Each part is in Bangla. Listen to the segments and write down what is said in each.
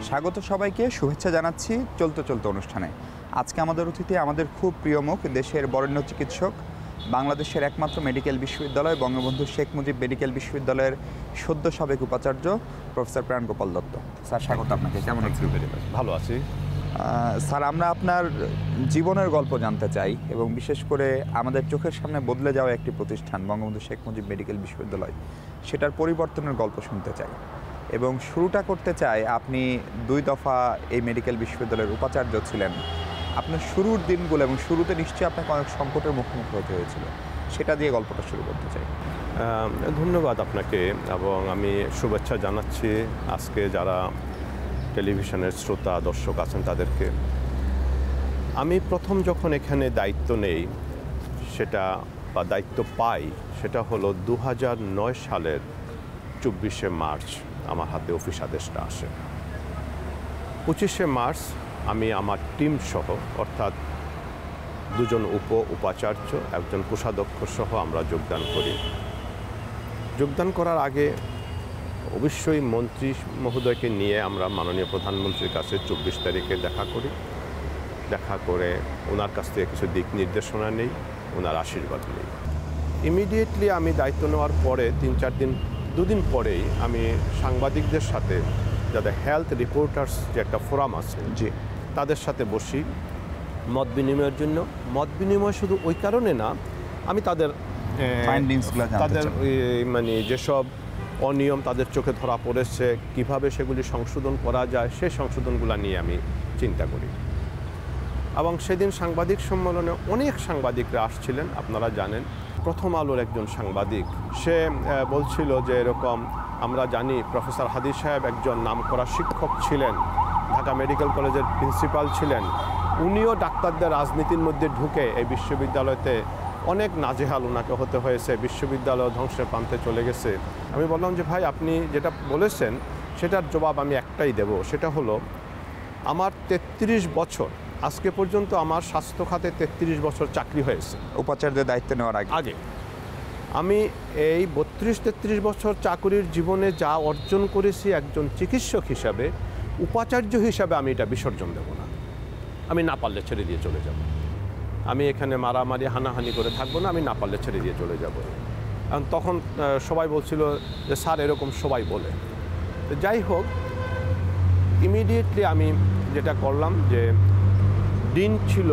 স্বাগত সবাইকে, শুভেচ্ছা জানাচ্ছি চলতে চলতে অনুষ্ঠানে। আজকে আমাদের অতিথি আমাদের খুব প্রিয় মুখ, দেশের বরেণ্য চিকিৎসক, বাংলাদেশের একমাত্র মেডিকেল বিশ্ববিদ্যালয় বঙ্গবন্ধু শেখ মুজিব মেডিকেল বিশ্ববিদ্যালয়ের সদ্য সাবেক উপাচার্য প্রফেসর প্রাণগোপাল দত্ত। স্যার, স্বাগত আপনাকে। কেমন আছেন? ভালো আছি স্যার, আমরা আপনার জীবনের গল্প জানতে চাই এবং বিশেষ করে আমাদের চোখের সামনে বদলে যাওয়া একটি প্রতিষ্ঠান বঙ্গবন্ধু শেখ মুজিব মেডিকেল বিশ্ববিদ্যালয়, সেটার পরিবর্তনের গল্প শুনতে চাই এবং শুরুটা করতে চাই। আপনি 2 দফা এই মেডিকেল বিশ্ববিদ্যালয়ের উপাচার্য ছিলেন। আপনার শুরুর দিনগুলো এবং শুরুতে নিশ্চয়ই আপনাকে অনেক সংকটের মুখোমুখি হতে হয়েছিল, সেটা দিয়ে গল্পটা শুরু করতে চাই। ধন্যবাদ আপনাকে, এবং আমি শুভেচ্ছা জানাচ্ছি আজকে যারা টেলিভিশনের শ্রোতা দর্শক আছেন তাদেরকে। আমি প্রথম যখন এখানে দায়িত্ব নেই সেটা বা দায়িত্ব পাই সেটা হলো 2009 সালের 24শে মার্চ আমার হাতে অফিস আদেশটা আসে। 25শে মার্চ আমি আমার টিম সহ, অর্থাৎ 2 জন উপাচার্য, একজন কোষাধ্যক্ষ সহ আমরা যোগদান করি। যোগদান করার আগে অবশ্যই মন্ত্রী মহোদয়কে নিয়ে আমরা মাননীয় প্রধানমন্ত্রীর কাছে 24 তারিখে দেখা করি। দেখা করে ওনার কাছ থেকে কিছু দিক নির্দেশনা নেই, ওনার আশীর্বাদ নেই। ইমিডিয়েটলি আমি দায়িত্ব নেওয়ার পরে 2 দিন পরেই আমি সাংবাদিকদের সাথে, যাদের হেলথ রিপোর্টার্স যে একটা ফোরাম আছে, তাদের সাথে বসি মত বিনিময়ের জন্য। মত বিনিময় শুধু ওই কারণে না, আমি তাদের মানে যেসব অনিয়ম তাদের চোখে ধরা পড়েছে, কিভাবে সেগুলি সংশোধন করা যায়, সেই সংশোধনগুলো নিয়ে আমি চিন্তা করি। এবং সেদিন সাংবাদিক সম্মেলনে অনেক সাংবাদিকরা আসছিলেন, আপনারা জানেন। প্রথম আলোর একজন সাংবাদিক, সে বলছিল যে এরকম, আমরা জানি প্রফেসর হাদি সাহেব একজন নামকরা শিক্ষক ছিলেন, ঢাকা মেডিকেল কলেজের প্রিন্সিপাল ছিলেন, উনিও ডাক্তারদের রাজনীতির মধ্যে ঢুকে এই বিশ্ববিদ্যালয়তে অনেক নাজেহাল ওনাকে হতে হয়েছে, বিশ্ববিদ্যালয় ধ্বংসের প্রান্তে চলে গেছে। আমি বললাম যে ভাই, আপনি যেটা বলেছেন সেটার জবাব আমি একটাই দেব, সেটা হলো আমার 33 বছর, আজকে পর্যন্ত আমার স্বাস্থ্য খাতে 33 বছর চাকরি হয়েছে উপাচার্যের দায়িত্ব নেওয়ার আগে। আমি এই 32-33 বছর চাকরির জীবনে যা অর্জন করেছি একজন চিকিৎসক হিসাবে, উপাচার্য হিসাবে আমি এটা বিসর্জন দেব না। আমি না পারলে ছেড়ে দিয়ে চলে যাব। আমি এখানে মারামারি হানাহানি করে থাকবো না, আমি না পারলে ছেড়ে দিয়ে চলে যাব। এবং তখন সবাই বলছিল যে স্যার এরকম সবাই বলে। যাই হোক, ইমিডিয়েটলি আমি যেটা করলাম, যে ডিন ছিল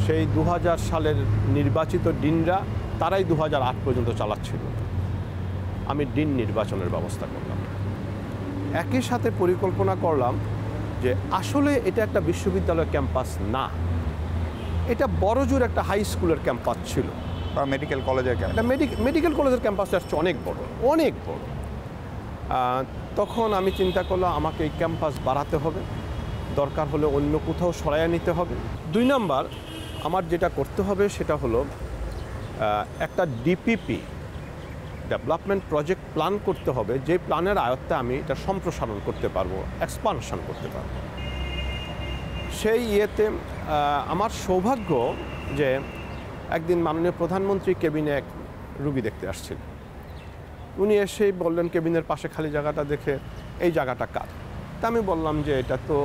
সেই 2000 সালের নির্বাচিত ডিনরা, তারাই 2008 পর্যন্ত চালাচ্ছিল। আমি ডিন নির্বাচনের ব্যবস্থা করলাম। একই সাথে পরিকল্পনা করলাম যে আসলে এটা একটা বিশ্ববিদ্যালয় ক্যাম্পাস না, এটা বড়জোর একটা হাই স্কুলের ক্যাম্পাস ছিল, বা মেডিকেল কলেজের মেডিকেল কলেজের ক্যাম্পাসটা হচ্ছে অনেক বড়, অনেক বড়। তখন আমি চিন্তা করলাম আমাকে এই ক্যাম্পাস বাড়াতে হবে, দরকার হলে অন্য কোথাও সরাইয়া নিতে হবে। 2 নম্বর আমার যেটা করতে হবে সেটা হলো একটা ডিপিপি, ডেভেলপমেন্ট প্রজেক্ট প্ল্যান করতে হবে, যে প্ল্যানের আয়ত্তে আমি এটা সম্প্রসারণ করতে পারবো, এক্সপানশন করতে পারবো। সেই ইয়েতে আমার সৌভাগ্য যে একদিন মাননীয় প্রধানমন্ত্রী কেবিনে এক রুগী দেখতে আসছিলেন। উনি এসেই বললেন, কেবিনের পাশে খালি জায়গাটা দেখে, এই জায়গাটা কার? তা আমি বললাম যে এটা তো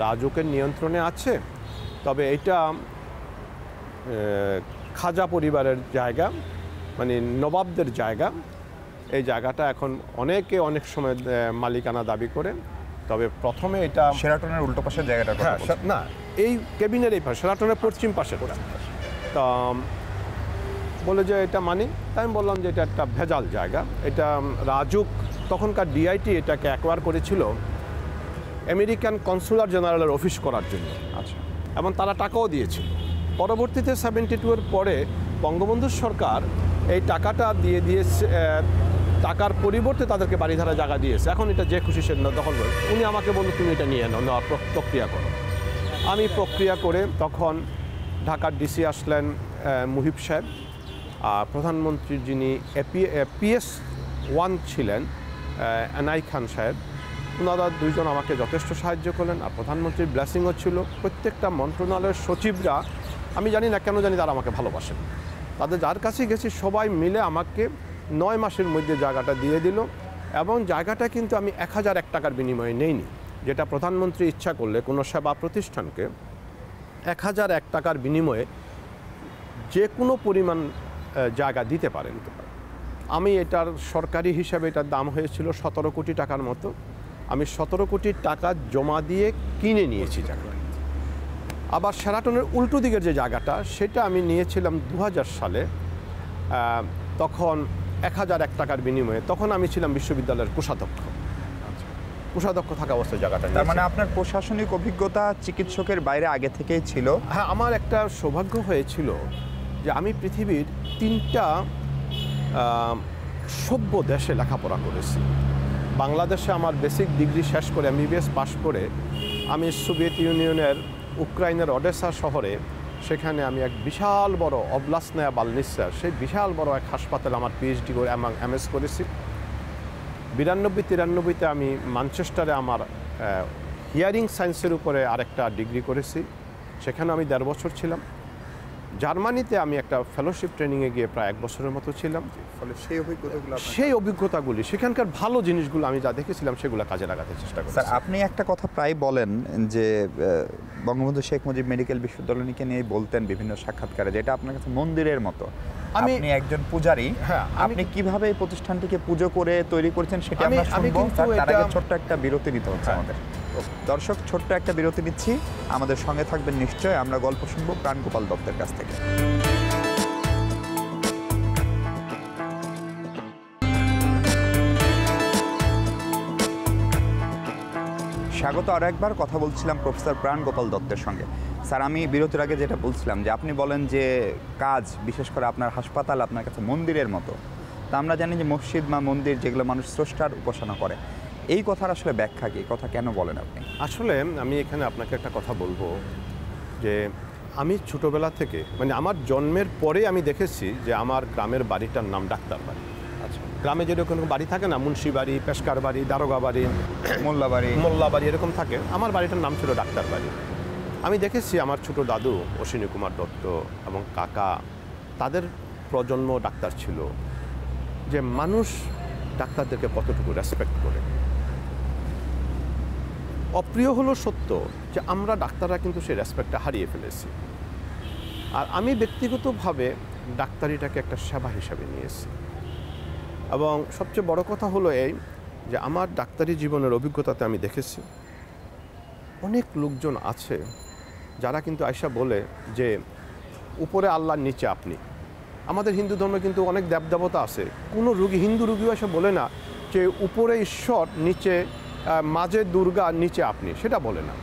রাজুকের নিয়ন্ত্রণে আছে, তবে এটা খাজা পরিবারের জায়গা, মানে নবাবদের জায়গা। এই জায়গাটা এখন অনেকে অনেক সময় মালিকানা দাবি করে, তবে প্রথমে এটা শেরাটনের উল্টো পাশের জায়গাটা না, এই কেবিনের এই পাশে, শেরাটনের পশ্চিম পাশে। তা বলে যে এটা মানি। তাই আমি বললাম যে এটা একটা ভেজাল জায়গা, এটা রাজুক তখনকার ডিআইটি এটাকে অ্যাকোয়ার করেছিল আমেরিকান কনসুলার জেনারেলের অফিস করার জন্য। আচ্ছা। এবং তারা টাকাও দিয়েছিল। পরবর্তীতে 72-এর পরে বঙ্গবন্ধু সরকার এই টাকাটা দিয়ে দিয়েছে, টাকার পরিবর্তে তাদেরকে বাড়িধারা জায়গা দিয়েছে। এখন এটা যে খুশি সে দখল করে। উনি আমাকে বলল, তুমি এটা নিয়ে নাও, নেওয়ার প্রক্রিয়া করো। আমি প্রক্রিয়া করে তখন ঢাকার ডিসি আসলেন মুহিব সাহেব, প্রধানমন্ত্রীর যিনি PS1 ছিলেন এনআই খান সাহেব, ওনারা 2 জন আমাকে যথেষ্ট সাহায্য করলেন। আর প্রধানমন্ত্রীর ব্লেসিংও ছিল। প্রত্যেকটা মন্ত্রণালয়ের সচিবরা, আমি জানি না কেন জানি, তারা আমাকে ভালোবাসেন। তাদের যার কাছে গেছি সবাই মিলে আমাকে 9 মাসের মধ্যে জায়গাটা দিয়ে দিল। এবং জায়গাটা কিন্তু আমি 1001 টাকার বিনিময়ে নেইনি, যেটা প্রধানমন্ত্রী ইচ্ছা করলে কোনো সেবা প্রতিষ্ঠানকে 1001 টাকার বিনিময়ে যে কোনো পরিমাণ জায়গা দিতে পারেন। আমি এটার সরকারি হিসাবে এটার দাম হয়েছিল 17 কোটি টাকার মতো। আমি 17 কোটি টাকা জমা দিয়ে কিনে নিয়েছি জায়গা। আবার শেরাটনের উল্টো দিকের যে জায়গাটা সেটা আমি নিয়েছিলাম 2000 সালে, তখন 1001 টাকার বিনিময়ে। তখন আমি ছিলাম বিশ্ববিদ্যালয়ের কোষাধ্যক্ষ। কোষাধ্যক্ষ থাকা অবস্থায় জায়গাটা। তার মানে আপনার প্রশাসনিক অভিজ্ঞতা চিকিৎসকের বাইরে আগে থেকেই ছিল? হ্যাঁ, আমার একটা সৌভাগ্য হয়েছিল যে আমি পৃথিবীর 3টা সভ্য দেশে লেখাপড়া করেছি। বাংলাদেশে আমার বেসিক ডিগ্রি শেষ করে MBBS পাশ করে আমি সোভিয়েত ইউনিয়নের ইউক্রাইনের অডেসা শহরে, সেখানে আমি এক বিশাল বড় অবলাসনায়া বালনিসা, সেই বিশাল বড় এক হাসপাতালে আমার PhD করে এবং MS করেছি। 92-93-তে আমি ম্যানচেস্টারে আমার হিয়ারিং সায়েন্সের উপরে আরেকটা ডিগ্রি করেছি, সেখানে আমি 1.5 বছর ছিলাম। জার্মানিতে আমি একটা ফেলোশিপ ট্রেনিংয়ে গিয়ে প্রায় 1 বছরের মতো ছিলাম। ফলে সেই অভিজ্ঞতাগুলি, সেখানকার ভালো জিনিসগুলো আমি যা দেখেছিলাম সেগুলো কাজে লাগাতে চেষ্টা করি। স্যার, আপনি একটা কথা প্রায় বলেন যে বঙ্গবন্ধু শেখ মুজিব মেডিকেল বিশ্ববিদ্যালয়কে নিয়ে বলতেন বিভিন্ন সাক্ষাৎকারে, যেটা আপনার কাছে মন্দিরের মতো। আপনি একজন পূজারী, হ্যাঁ, আপনি কিভাবে এই প্রতিষ্ঠানটিকে পুজো করে তৈরি করেছেন সেটা আমরা শুনবো। তার আগে ছোট্ট একটা বিরতি নিতে হচ্ছে আমাদের। দর্শক, ছোট্ট একটা বিরতি নিচ্ছি, আমাদের সঙ্গে থাকবেন নিশ্চয়। আমরা গল্প শুনবো প্রাণগোপাল দত্তের কাছ থেকে। স্বাগত আরও একবার। কথা বলছিলাম প্রফেসর প্রাণগোপাল দত্তের সঙ্গে। স্যার, আমি বিরতির আগে যেটা বলছিলাম যে আপনি বলেন যে কাজ, বিশেষ করে আপনার হাসপাতাল আপনার কাছে মন্দিরের মতো। তা আমরা জানি যে মসজিদ বা মন্দির যেগুলো মানুষ স্রষ্টার উপাসনা করে, এই কথার আসলে ব্যাখ্যা কি? কথা কেন বলেন আপনি? আসলে আমি এখানে আপনাকে একটা কথা বলবো যে আমি ছোটোবেলা থেকে, মানে আমার জন্মের পরে আমি দেখেছি যে আমার গ্রামের বাড়িটার নাম ডাক্তার বাড়ি। আচ্ছা, গ্রামে যেরকম বাড়ি থাকে না, মুন্সি বাড়ি, পেশকার বাড়ি, দারোগা বাড়ি, মোল্লা বাড়ি এরকম থাকে, আমার বাড়িটার নাম ছিল ডাক্তার বাড়ি। আমি দেখেছি আমার ছোট দাদু অশ্বিনী কুমার দত্ত এবং কাকা, তাদের প্রজন্ম ডাক্তার ছিল, যে মানুষ ডাক্তারদেরকে কতটুকু রেসপেক্ট করে। অপ্রিয় হলো সত্য যে আমরা ডাক্তাররা কিন্তু সেই রেসপেক্টটা হারিয়ে ফেলেছি। আর আমি ব্যক্তিগতভাবে ডাক্তারিটাকে একটা সেবা হিসাবে নিয়েছি। এবং সবচেয়ে বড় কথা হলো এই যে আমার ডাক্তারি জীবনের অভিজ্ঞতাতে আমি দেখেছি অনেক লোকজন আছে যারা কিন্তু আয়সা বলে যে উপরে আল্লাহর নিচে আপনি। আমাদের হিন্দু ধর্মে কিন্তু অনেক দেবদেবতা আছে, কোনো রুগী, হিন্দু রুগীও এসে বলে না যে উপরে ঈশ্বর, নিচে মাঝে দুর্গা, নিচে আপনি, সেটা বলে না।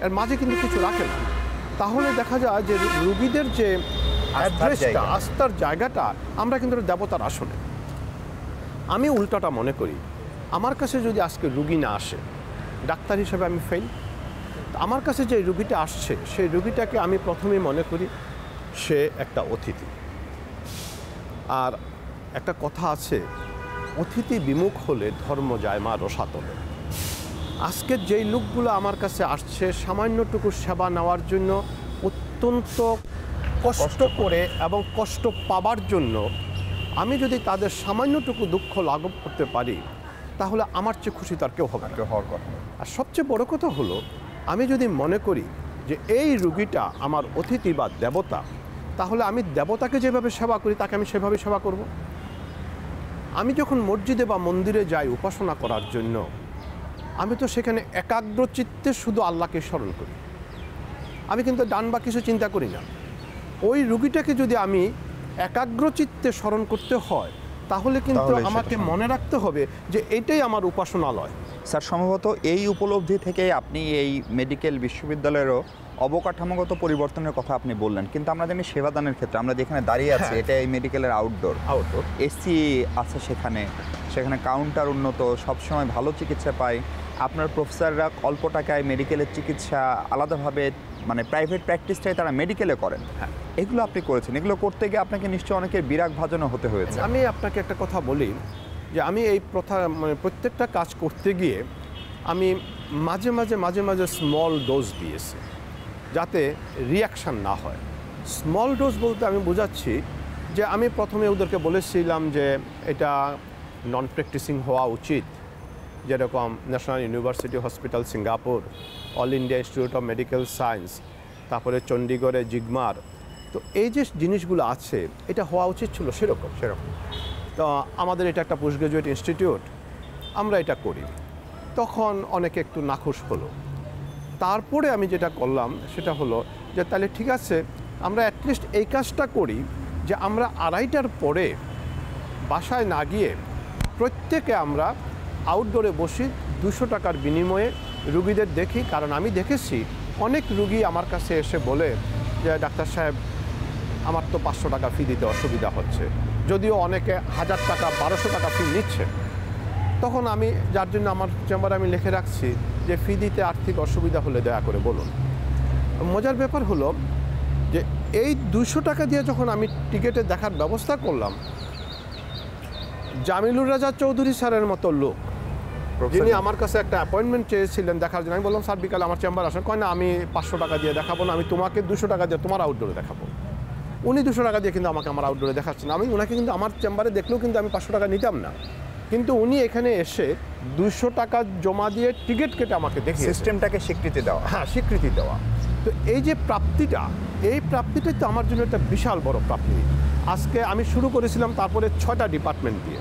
এর মাঝে কিন্তু কিছু রাখে না। তাহলে দেখা যায় যে রুগীদের যে অ্যাড্রেসটা, আস্থার জায়গাটা, আমরা কিন্তু দেবতার আসনে। আমি উল্টাটা মনে করি, আমার কাছে যদি আজকে রুগী না আসে, ডাক্তার হিসেবে আমি ফেল। আমার কাছে যে রুগীটা আসছে, সেই রুগীটাকে আমি প্রথমেই মনে করি সে একটা অতিথি। আর একটা কথা আছে, অতিথি বিমুখ হলে ধর্ম যায় মা রসাতলে। আজকের যেই লোকগুলো আমার কাছে আসছে সামান্যটুকু সেবা নেওয়ার জন্য, অত্যন্ত কষ্ট করে এবং কষ্ট পাবার জন্য, আমি যদি তাদের সামান্যটুকু দুঃখ লাঘব করতে পারি, তাহলে আমার চেয়ে খুশি তার কেউ হবে না। আর সবচেয়ে বড় কথা হলো, আমি যদি মনে করি যে এই রুগীটা আমার অতিথি বা দেবতা, তাহলে আমি দেবতাকে যেভাবে সেবা করি তাকে আমি সেভাবে সেবা করব। আমি যখন মসজিদে বা মন্দিরে যাই উপাসনা করার জন্য, আমি তো সেখানে একাগ্র চিত্তে শুধু আল্লাহকে স্মরণ করি। আমি কিন্তু ডান বা কিছু চিন্তা করি না। ওই রুগীটাকে যদি আমি একাগ্র চিত্তে স্মরণ করতে হয়, তাহলে কিন্তু আমাকে মনে রাখতে হবে যে এটাই আমার উপাসনালয়। স্যার, সম্ভবত এই উপলব্ধি থেকে আপনি এই মেডিকেল বিশ্ববিদ্যালয়েরও অবকাঠামোগত পরিবর্তনের কথা আপনি বললেন। কিন্তু আমরা জানি সেবাদানের ক্ষেত্রে আমরা যেখানে দাঁড়িয়ে আছি, এটা এই মেডিকেলের আউটডোর, এসি আছে, সেখানে কাউন্টার উন্নত, সবসময় ভালো চিকিৎসা পায়। আপনার প্রফেসররা অল্প টাকায় মেডিকেলের চিকিৎসা আলাদাভাবে, মানে প্রাইভেট প্র্যাকটিসটাই তারা মেডিকেলে করেন। এগুলো আপনি করেছেন, এগুলো করতে গিয়ে আপনাকে নিশ্চয়ই অনেকের বিরাগ ভাজনও হতে হয়েছে। আমি আপনাকে একটা কথা বলি যে আমি এই মানে প্রত্যেকটা কাজ করতে গিয়ে আমি মাঝে মাঝে স্মল ডোজ দিয়েছি, যাতে রিয়াকশান না হয়। স্মল ডোজ বলতে আমি বোঝাচ্ছি যে আমি প্রথমে ওদেরকে বলেছিলাম যে এটা নন প্র্যাকটিসিং হওয়া উচিত, যেরকম national university hospital Singapore, all India institute of medical science, তারপরে চণ্ডীগড়ে জিগমার। তো এই যে জিনিসগুলো আছে এটা হওয়া উচিত ছিল সেরকম। তো আমাদের এটা একটা পোস্ট গ্রাজুয়েট ইনস্টিটিউট, আমরা এটা করি। তখন অনেকে একটু নাখুশ হলো। তারপরে আমি যেটা করলাম সেটা হলো যে তাহলে ঠিক আছে, আমরা অ্যাটলিস্ট এই কাজটা করি যে আমরা 2:30টার পরে বাসায় না গিয়ে প্রত্যেকে আমরা আউটডোরে বসি 200 টাকার বিনিময়ে রুগীদের দেখি। কারণ আমি দেখেছি অনেক রুগী আমার কাছে এসে বলে যে ডাক্তার সাহেব আমার তো 500 টাকা ফি দিতে অসুবিধা হচ্ছে, যদিও অনেকে 1000 টাকা 1200 টাকা ফি নিচ্ছে। তখন আমি, যার জন্য আমার চেম্বারে আমি লিখে রাখছি যে ফি দিতে আর্থিক অসুবিধা হলে দয়া করে বলুন। মজার ব্যাপার হলো যে এই 200 টাকা দিয়ে যখন আমি টিকিটে দেখার ব্যবস্থা করলাম, জামিলুর রাজা চৌধুরী স্যারের মতো লোক যিনি আমার কাছে একটা অ্যাপয়েন্টমেন্ট চেয়েছিলেন দেখার জন্য, আমি বললাম স্যার বিকালে আমার চেম্বার আসেন। কয় না, আমি 500 টাকা দিয়ে দেখাবো না, আমি তোমাকে 200 টাকা দিয়ে তোমার আউটডোরে দেখাবো। উনি 200 টাকা দিয়ে কিন্তু আমাকে আমার আউটডোরে দেখাচ্ছেন। আমি ওনাকে কিন্তু আমার চেম্বারে দেখলেও কিন্তু আমি 500 টাকা নিতাম না, কিন্তু উনি এখানে এসে 200 টাকা জমা দিয়ে টিকিট কেটে আমাকে দেখে সিস্টেমটাকে স্বীকৃতি দেওয়া। হ্যাঁ, স্বীকৃতি দেওয়া। তো এই যে প্রাপ্তিটা, এই প্রাপ্তিটাই তো আমার জন্য একটা বিশাল বড় প্রাপ্তি। আজকে আমি শুরু করেছিলাম তারপরে 6টা ডিপার্টমেন্ট দিয়ে,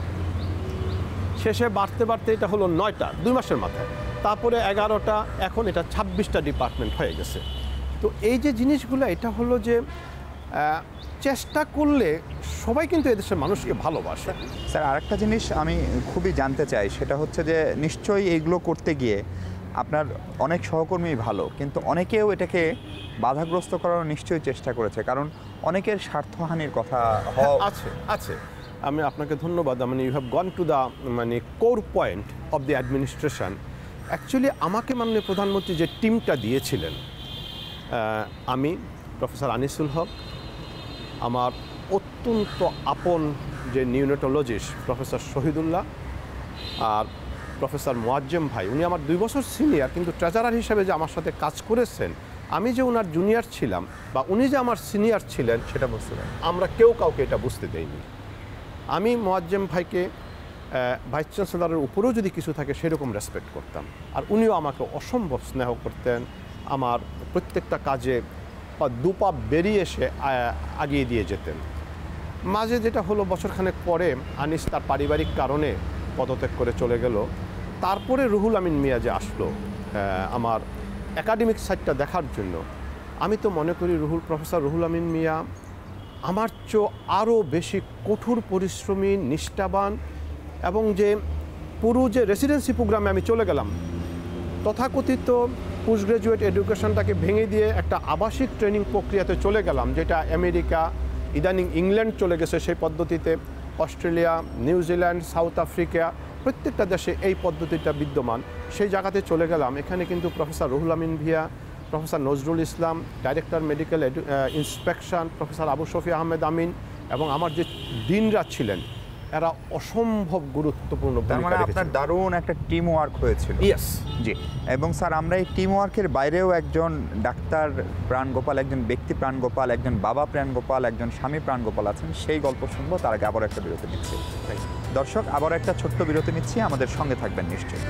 শেষে বাড়তে বাড়তে এটা হলো 9টা 2 মাসের মাথায়, তারপরে 11টা, এখন এটা 26টা ডিপার্টমেন্ট হয়ে গেছে। তো এই যে জিনিসগুলো, এটা হলো যে চেষ্টা করলে সবাই কিন্তু এদেশের মানুষকে ভালোবাসে। স্যার, আরেকটা জিনিস আমি খুবই জানতে চাই, সেটা হচ্ছে যে নিশ্চয়ই এইগুলো করতে গিয়ে আপনার অনেক সহকর্মী ভালো, কিন্তু অনেকেও এটাকে বাধাগ্রস্ত করার নিশ্চয়ই চেষ্টা করেছে, কারণ অনেকের স্বার্থহানির কথা আছে। আমি আপনাকে ধন্যবাদ। মানে you have gone to the core point of the administration. Actually আমাকে মাননীয় প্রধানমন্ত্রী যে টিমটা দিয়েছিলেন, আমি, প্রফেসর আনিসুল হক, আমার অত্যন্ত আপন যে নিউনেটোলজিস্ট প্রফেসর শহীদুল্লাহ, আর প্রফেসর মোয়াজ্জেম ভাই, উনি আমার 2 বছর সিনিয়র, কিন্তু ট্রেজারার হিসেবে যে আমার সাথে কাজ করেছেন, আমি যে ওনার জুনিয়র ছিলাম বা উনি যে আমার সিনিয়র ছিলেন সেটা বুঝতে পারি, আমরা কেউ কাউকে এটা বুঝতে দেইনি। আমি মোয়াজ্জেম ভাইকে ভাইস চ্যান্সেলরের উপরেও যদি কিছু থাকে সেরকম রেসপেক্ট করতাম, আর উনিও আমাকে অসম্ভব স্নেহ করতেন। আমার প্রত্যেকটা কাজে 2 পা বেরিয়ে এসে আগিয়ে দিয়ে যেতেন। মাঝে যেটা হলো, বছরখানেক পরে আনিস তার পারিবারিক কারণে পদত্যাগ করে চলে গেল। তারপরে রুহুল আমিন মিয়া যে আসলো আমার একাডেমিক সাইডটা দেখার জন্য, আমি তো মনে করি প্রফেসর রুহুল আমিন মিয়া আমার চেয়ে আরও বেশি কঠোর পরিশ্রমী, নিষ্ঠাবান, এবং যে পুরো যে রেসিডেন্সি প্রোগ্রামে আমি চলে গেলাম, তথাকথিত পোস্ট গ্রাজুয়েট এডুকেশনটাকে ভেঙে দিয়ে একটা আবাসিক ট্রেনিং প্রক্রিয়াতে চলে গেলাম, যেটা আমেরিকা, ইদানিং ইংল্যান্ড চলে গেছে সেই পদ্ধতিতে, অস্ট্রেলিয়া, নিউজিল্যান্ড, সাউথ আফ্রিকা, প্রত্যেকটা দেশে এই পদ্ধতিটা বিদ্যমান। সেই জায়গাতে চলে গেলাম। এখানে কিন্তু professor Ruhul Amin Bhuiya, professor Nazrul Islam, director medical inspection, professor Abu Shafi Ahmed Amin, এবং আমার যে ডিনরা ছিলেন, এরা অসম্ভব গুরুত্বপূর্ণ ভূমিকা রেখেছেন। আপনার দারুণ একটা টিম ওয়ার্ক হয়েছিল। ইয়েস, জি। এবং স্যার, আমরা এই টিম ওয়ার্কের বাইরেও একজন ডাক্তার প্রাণগোপাল, একজন ব্যক্তি প্রাণগোপাল, একজন বাবা প্রাণগোপাল, একজন স্বামী প্রাণগোপাল আছেন, সেই গল্প শুনবো। তার আগে আবার একটা বিরতি নিচ্ছি। দর্শক, আবার একটা ছোট্ট বিরতি নিচ্ছি, আমাদের সঙ্গে থাকবেন নিশ্চয়ই।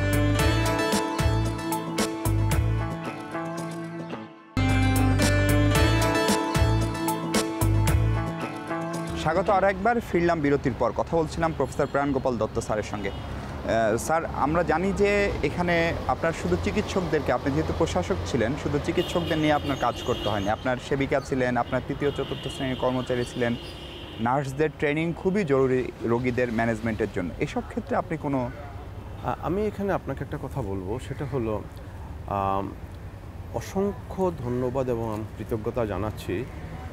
স্বাগত আর একবার। ফিরলাম বিরতির পর। কথা বলছিলাম প্রফেসর প্রাণগোপাল দত্ত স্যারের সঙ্গে। স্যার, আমরা জানি যে এখানে আপনার শুধু চিকিৎসকদেরকে, আপনি যেহেতু প্রশাসক ছিলেন, শুধু চিকিৎসকদের নিয়ে আপনার কাজ করতে হয়নি। আপনার সেবিকা ছিলেন, আপনার 3য় 4র্থ শ্রেণীর কর্মচারী ছিলেন, নার্সদের ট্রেনিং খুবই জরুরি রোগীদের ম্যানেজমেন্টের জন্য। এসব ক্ষেত্রে আপনি কোনো... আমি এখানে আপনাকে একটা কথা বলবো, সেটা হলো অসংখ্য ধন্যবাদ এবং কৃতজ্ঞতা জানাচ্ছি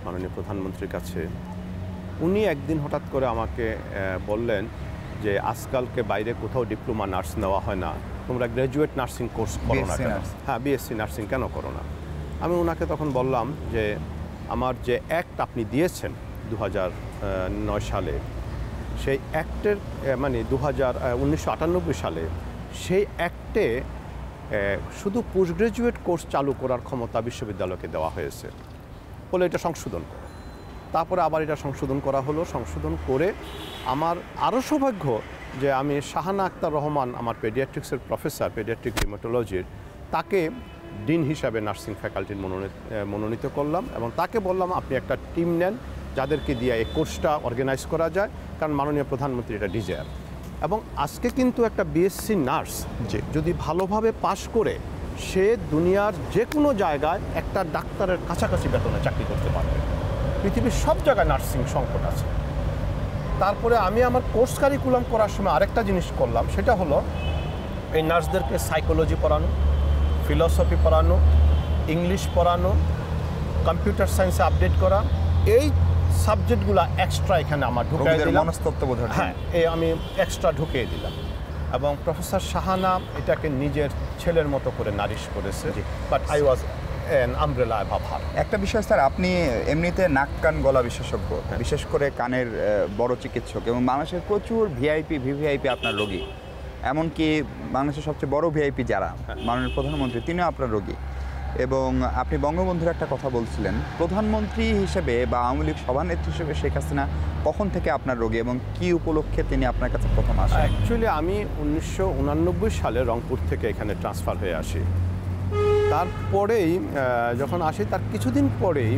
মাননীয় প্রধানমন্ত্রীর কাছে। উনি একদিন হঠাৎ করে আমাকে বললেন যে আজকালকে বাইরে কোথাও ডিপ্লোমা নার্স নেওয়া হয় না, তোমরা গ্র্যাজুয়েট নার্সিং কোর্স করো না কেন? হ্যাঁ, বিএসসি নার্সিং কেন করো না? আমি ওনাকে তখন বললাম যে আমার যে অ্যাক্ট আপনি দিয়েছেন 2009 সালে, সেই অ্যাক্টের মানে 1998 সালে সেই অ্যাক্টে শুধু পোস্ট গ্রাজুয়েট কোর্স চালু করার ক্ষমতা বিশ্ববিদ্যালয়কে দেওয়া হয়েছে বলে এটা সংশোধন করে। তারপরে আবার এটা সংশোধন করা হলো। সংশোধন করে আমার আরও সৌভাগ্য যে আমি শাহানা আক্তার রহমান, আমার পেডিয়াট্রিক্সের প্রফেসর, পেডিয়াট্রিক রিউমাটোলজির, তাকে ডিন হিসাবে নার্সিং ফ্যাকাল্টির মনোনীত করলাম এবং তাকে বললাম আপনি একটা টিম নেন যাদেরকে দিয়ে এই কোর্সটা অর্গানাইজ করা যায়, কারণ মাননীয় প্রধানমন্ত্রী এটা ডিজায়ার। এবং আজকে কিন্তু একটা বিএসসি নার্স যদি ভালোভাবে পাশ করে সে দুনিয়ার যে কোনো জায়গায় একটা ডাক্তারের কাছাকাছি বেতনে চাকরি করতে পারবে। পৃথিবীর সব জায়গায় নার্সিং সংকট আছে। তারপরে আমি আমার কোর্স কারিকুলাম করার সময় আরেকটা জিনিস করলাম, সেটা হলো এই নার্সদেরকে সাইকোলজি পড়ানো, ফিলসফি পড়ানো, ইংলিশ পড়ানো, কম্পিউটার সায়েন্সে আপডেট করা, এই সাবজেক্টগুলো এক্সট্রা এখানে আমার ঢুকিয়ে দিলাম। মনস্তত্ত্ব বোঝার জন্য। হ্যাঁ, এই আমি এক্সট্রা ঢুকিয়ে দিলাম এবং প্রফেসর শাহানা এটাকে নিজের ছেলের মতো করে নারিশ করেছে। But I was an umbrella above her. একটা বিষয় স্যার, আপনি এমনিতে নাক কান গলা বিশেষজ্ঞ, বিশেষ করে কানের বড় চিকিৎসক, এবং বাংলাদেশের প্রচুর ভিআইপি ভিভিআইপি আপনার রোগী, এমনকি বাংলাদেশের সবচেয়ে বড় ভিআইপি যারা মাননীয় প্রধানমন্ত্রী, তিনিও আপনার রোগী। এবং আপনি বঙ্গবন্ধুর একটা কথা বলছিলেন, প্রধানমন্ত্রী হিসেবে বা আওয়ামী লীগ সভানেত্রী হিসেবে শেখ হাসিনা কখন থেকে আপনার রোগী এবং কি উপলক্ষে তিনি আপনার কাছে প্রথম আসেন? অ্যাকচুয়ালি আমি 1989 সালে রংপুর থেকে এখানে ট্রান্সফার হয়ে আসি। তারপরেই যখন আসি তার কিছুদিন পরেই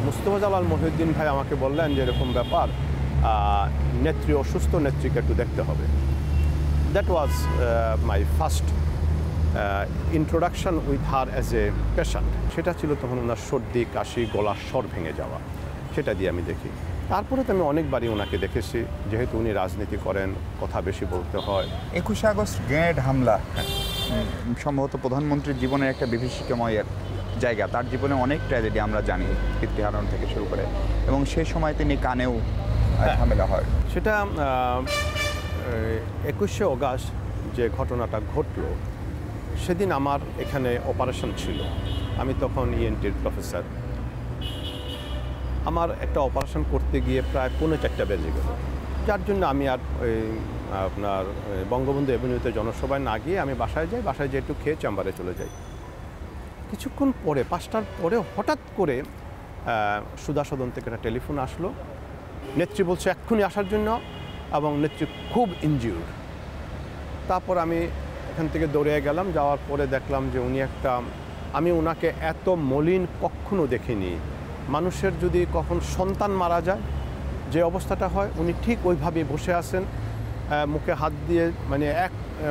মুস্তফা জালাল মহিউদ্দিন ভাই আমাকে বললেন যে এরকম ব্যাপার, নেত্রী অসুস্থ, নেত্রীকে একটু দেখতে হবে। That was my first introduction with her as a patient. সেটা ছিল তখন ওনার সর্দি, কাশি, গলার স্বর ভেঙে যাওয়া, সেটা দিয়ে আমি দেখি। তারপরে তো আমি অনেকবারই ওনাকে দেখেছি, যেহেতু উনি রাজনীতি করেন, কথা বেশি বলতে হয়। 21শে আগস্ট গ্রেনেড হামলা সম্ভবত প্রধানমন্ত্রীর জীবনের একটা বিভীষিকাময় জায়গা। তার জীবনে অনেক ট্র্যাজেডি আমরা জানি, পিতৃহারণ থেকে শুরু করে, এবং সেই সময় তিনি কানেও ঝামেলা হয়। সেটা 21শে আগস্ট যে ঘটনাটা ঘটলো, সেদিন আমার এখানে অপারেশন ছিল। আমি তখন ইএনটির প্রফেসর। আমার একটা অপারেশন করতে গিয়ে প্রায় 3:45 বেজে গেল, যার জন্য আমি আর আপনার বঙ্গবন্ধু এভিনিউতে জনসভায় না গিয়ে আমি বাসায় যাই। বাসায় যেয়ে একটু খেয়ে চেম্বারে চলে যাই। কিছুক্ষণ পরে 5টার পরে হঠাৎ করে সুধা সদন থেকে একটা টেলিফোন আসলো। নেত্রী বলছে এক্ষুনি আসার জন্য, এবং নেত্রী খুব ইনজিউর্ড। তারপর আমি এখান থেকে দৌড়ে গেলাম। যাওয়ার পরে দেখলাম যে উনি আমি ওনাকে এত মলিন কখনো দেখিনি। মানুষের যদি কখন সন্তান মারা যায় যে অবস্থাটা হয়, উনি ঠিক ওইভাবে বসে আছেন, মুখে হাত দিয়ে,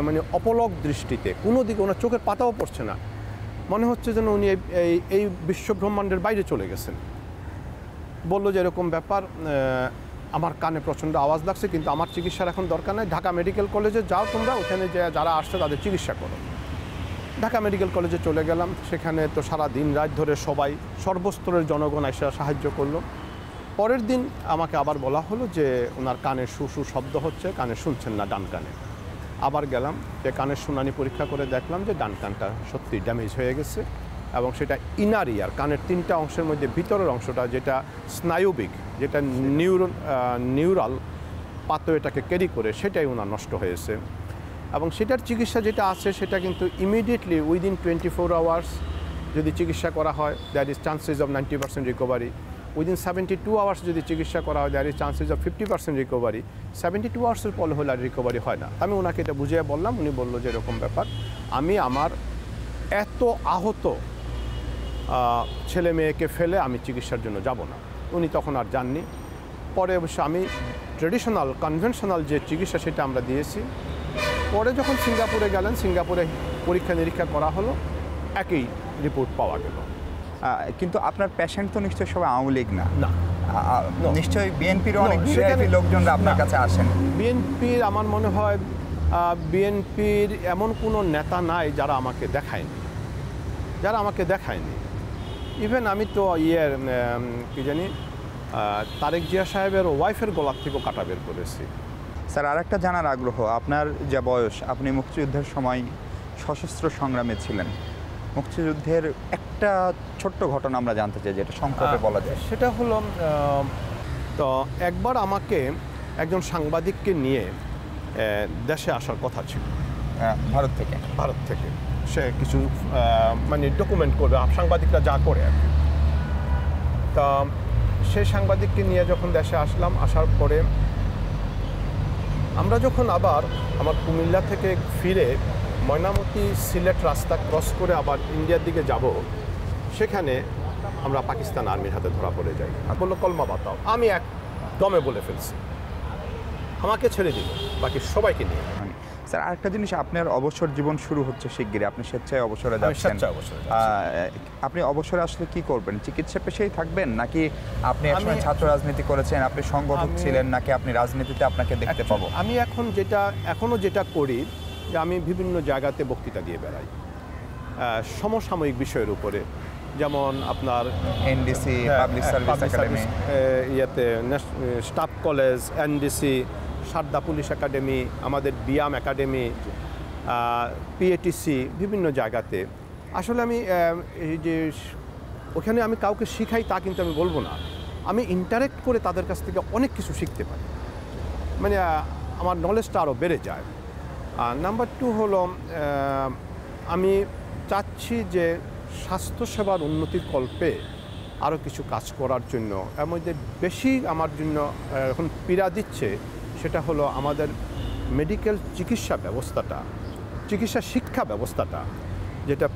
মানে অপলক দৃষ্টিতে, কোনো দিকে ওনার চোখের পাতাও পড়ছে না। মনে হচ্ছে যেন উনি এই বিশ্বব্রহ্মাণ্ডের বাইরে চলে গেছেন। বললো যে এরকম ব্যাপার, আমার কানে প্রচণ্ড আওয়াজ লাগছে, কিন্তু আমার চিকিৎসার এখন দরকার নেই, ঢাকা মেডিকেল কলেজে যাও তোমরা, ওখানে যে যারা আসছে তাদের চিকিৎসা করো। ঢাকা মেডিকেল কলেজে চলে গেলাম। সেখানে তো সারা দিন রাত ধরে সবাই, সর্বস্তরের জনগণ এসে সাহায্য করলো। পরের দিন আমাকে আবার বলা হলো যে ওনার কানে শু শব্দ হচ্ছে, কানে শুনছেন না, ডান কানে। আবার গেলাম, যে কানের শুনানি পরীক্ষা করে দেখলাম যে ডান কানটা সত্যি ড্যামেজ হয়ে গেছে, এবং সেটা ইনার ইয়ার, কানের 3টা অংশের মধ্যে ভিতরের অংশটা, যেটা স্নায়ুবিক, যেটা নিউরাল পাথওয়েটাকে ক্যারি করে, সেটাই ওনার নষ্ট হয়েছে। এবং সেটার চিকিৎসা যেটা আছে সেটা কিন্তু ইমিডিয়েটলি উইদিন 24 আওয়ার্স যদি চিকিৎসা করা হয়, there is chances of 90% recovery. Within 72 hours যদি চিকিৎসা করা হয়, there is chances of 50% recovery. 72 আওয়ার্সের পরে হলে আর রিকভারি হয় না। আমি ওনাকে এটা বুঝিয়ে বললাম। উনি বললো যে এরকম ব্যাপার, আমি আমার এত আহত ছেলে মেয়েকে ফেলে আমি চিকিৎসার জন্য যাব না। উনি তখন আর যাননি। পরে অবশ্য আমি ট্রেডিশনাল কনভেনশনাল যে চিকিৎসা সেটা আমরা দিয়েছি। পরে যখন সিঙ্গাপুরে গেলেন, সিঙ্গাপুরে পরীক্ষা নিরীক্ষা করা হলো, একই রিপোর্ট পাওয়া গেল। কিন্তু আপনার পেশেন্ট তো নিশ্চয়ই সবাই আওয়ামী লীগ না? না, নিশ্চয়ই বিএনপির অনেক লোকজনরা আপনার কাছে আসেন। বিএনপির আমার মনে হয় বিএনপির এমন কোনো নেতা নাই যারা আমাকে দেখায়নি। ইভেন আমি তো কি জানি তারেক জিয়া সাহেবের ওয়াইফের গলার থেকেও কাটা বের করেছি। স্যার, আরেকটা জানার আগ্রহ, আপনার যে বয়স, আপনি মুক্তিযুদ্ধের সময় সশস্ত্র সংগ্রামে ছিলেন। মুক্তিযুদ্ধের একটা ছোট্ট ঘটনা আমরা জানতে চাই, যেটা সংক্ষেপে বলা যায়। সেটা হলো, তো একবার আমাকে একজন সাংবাদিককে নিয়ে দেশে আসার কথা ছিল ভারত থেকে। সে কিছু ডকুমেন্ট করবে, সাংবাদিকরা যা করে আর কি। তা সেই সাংবাদিককে নিয়ে যখন দেশে আসলাম, আসার পরে আমরা যখন আবার আমার কুমিল্লা থেকে ফিরে ময়নামতি সিলেট রাস্তা ক্রস করে আবার ইন্ডিয়ার দিকে যাব, সেখানে আমরা পাকিস্তান আর্মির হাতে ধরা পড়ে যাই। বললো কলমা বাতাও, আমি এক দমে বলে ফেলছি, আমাকে ছেড়ে দিল, বাকি সবাইকে নিয়ে। স্যার, আরেকটা জিনিস, আপনার অবসর জীবন শুরু হচ্ছে শিগগিরই, আপনি স্বেচ্ছায় অবসরে যাচ্ছেন। আপনি অবসরে আসলে কি করবেন? চিকিৎসা পেশায় থাকবেন, নাকি আপনি একসময় ছাত্র রাজনীতি করেছেন, আপনি সংগঠক ছিলেন, নাকি আপনি রাজনীতিতে আপনাকে দেখতে পাবো? আমি এখনো যেটা করি, যে আমি বিভিন্ন জায়গাতে বক্তৃতা দিয়ে বেড়াই সমসাময়িক বিষয়ের উপরে, যেমন আপনার এনডিসি, পাবলিক সার্ভিস একাডেমি, ইয়েতে staff college, NDC, Sarda police academy, আমাদের বিয়াম একাডেমি, পিএটিসি, বিভিন্ন জায়গাতে। আসলে আমি এই যে ওখানে আমি কাউকে শিখাই তা কিন্তু আমি বলবো না, আমি ইন্টারেক্ট করে তাদের কাছ থেকে অনেক কিছু শিখতে পারি, মানে আমার নলেজটা আরও বেড়ে যায়। আর নাম্বার 2 হলো, আমি চাচ্ছি যে স্বাস্থ্যসেবার উন্নতির কল্পে আরও কিছু কাজ করার জন্য। এর মধ্যে বেশি আমার জন্য এখন পীড়া দিচ্ছে সেটা হলো আমাদের মেডিকেল চিকিৎসা ব্যবস্থাটা, চিকিৎসা শিক্ষা ব্যবস্থাটা, যেটা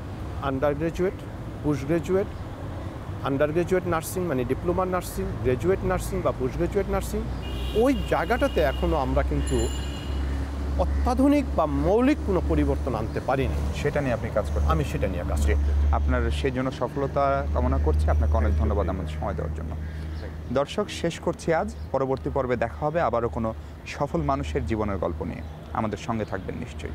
under graduate, post graduate, under graduate nursing মানে ডিপ্লোমা নার্সিং, গ্র্যাজুয়েট নার্সিং বা পোস্ট গ্র্যাজুয়েট নার্সিং, ওই জায়গাটাতে এখনও আমরা কিন্তু অত্যাধুনিক বা মৌলিক কোনো পরিবর্তন আনতে পারিনি। সেটা নিয়ে আপনি কাজ করছেন? আমি সেটা নিয়ে কাজ করি। আপনার সেই জন্য সফলতা কামনা করছি। আপনাকে অনেক ধন্যবাদ আমাদের সময় দেওয়ার জন্য। দর্শক, শেষ করছি আজ। পরবর্তী পর্বে দেখা হবে আবারও কোনো সফল মানুষের জীবনের গল্প নিয়ে। আমাদের সঙ্গে থাকবেন নিশ্চয়ই।